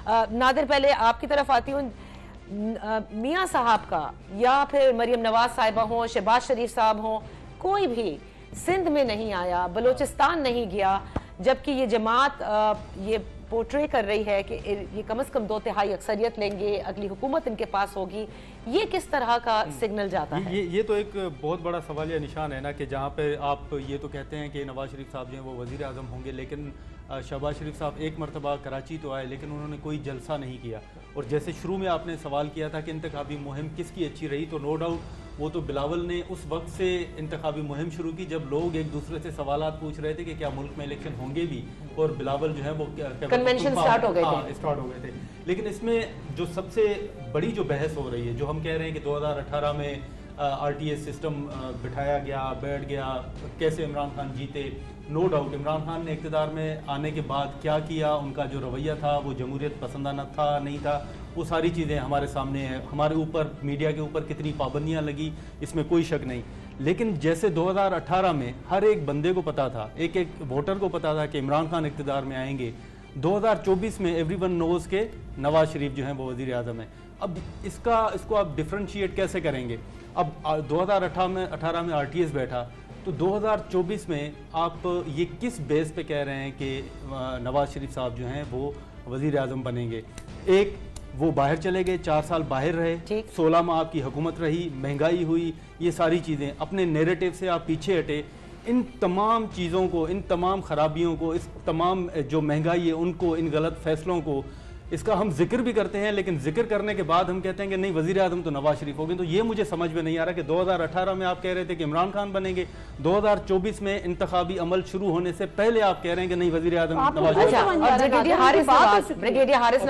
नादिर, पहले आपकी तरफ आती हूँ। मियाँ साहब का या फिर मरियम नवाज साहिबा हो, शहबाज शरीफ साहब हो, कोई भी सिंध में नहीं आया, बलूचिस्तान नहीं गया, जबकि ये जमात ये पोर्ट्रे कर रही है कि ये कम से कम 2/3 अक्सरियत लेंगे, अगली हुकूमत इनके पास होगी। ये किस तरह का सिग्नल जाता है? ये तो एक बहुत बड़ा सवालिया निशान है ना, कि जहाँ पे आप ये तो कहते हैं कि नवाज शरीफ साहब जो हैं वो वज़ीर आज़म होंगे, लेकिन शहबाज शरीफ साहब एक मरतबा कराची तो आए, लेकिन उन्होंने कोई जलसा नहीं किया। और जैसे शुरू में आपने सवाल किया था कि इंतखाबी मुहिम किसकी अच्छी रही, तो नो डाउट वो तो बिलावल ने उस वक्त से इंतखाबी मुहिम शुरू की जब लोग एक दूसरे से सवालात पूछ रहे थे कि क्या मुल्क में इलेक्शन होंगे भी, और बिलावल जो है वो कन्वेंशन स्टार्ट हो गए थे। लेकिन इसमें जो सबसे बड़ी जो बहस हो रही है, जो हम कह रहे हैं कि 2018 में RTS सिस्टम बिठाया गया, बैठ गया, कैसे इमरान खान जीते। नो डाउट इमरान खान ने इक़्तिदार में आने के बाद क्या किया, उनका जो रवैया था वो जमहूरियत पसंदाना था नहीं था, वो सारी चीज़ें हमारे सामने हैं। हमारे ऊपर, मीडिया के ऊपर कितनी पाबंदियां लगी, इसमें कोई शक नहीं। लेकिन जैसे 2018 में हर एक बंदे को पता था, एक एक वोटर को पता था कि इमरान खान इक़्तिदार में आएंगे, 2024 में एवरीवन नोज़ के नवाज शरीफ जो हैं वो वज़ीर आज़म है। अब इसको आप डिफ्रेंशिएट कैसे करेंगे? अब 2018 में RTS बैठा, तो 2024 में आप ये किस बेस पे कह रहे हैं कि नवाज शरीफ साहब जो हैं वो वज़ीर आज़म बनेंगे? एक, वो बाहर चले गए, 4 साल बाहर रहे, 16 माह आपकी हुकूमत रही, महंगाई हुई, ये सारी चीज़ें, अपने नैरेटिव से आप पीछे हटे। इन तमाम चीज़ों को, इन तमाम खराबियों को, इस तमाम जो महंगाई है उनको, इन गलत फैसलों को, इसका हम जिक्र भी करते हैं, लेकिन जिक्र करने के बाद हम कहते हैं कि नहीं वज़ीर आज़म तो नवाज शरीफ हो गए। तो ये मुझे समझ में नहीं आ रहा कि 2018 में आप कह रहे थे कि इमरान खान बनेंगे, 2024 में इंतखाबी अमल शुरू होने से पहले आप कह रहे हैं कि नहीं वज़ीर आज़म नवाज शरीफ। ब्रिगेडियर हारिस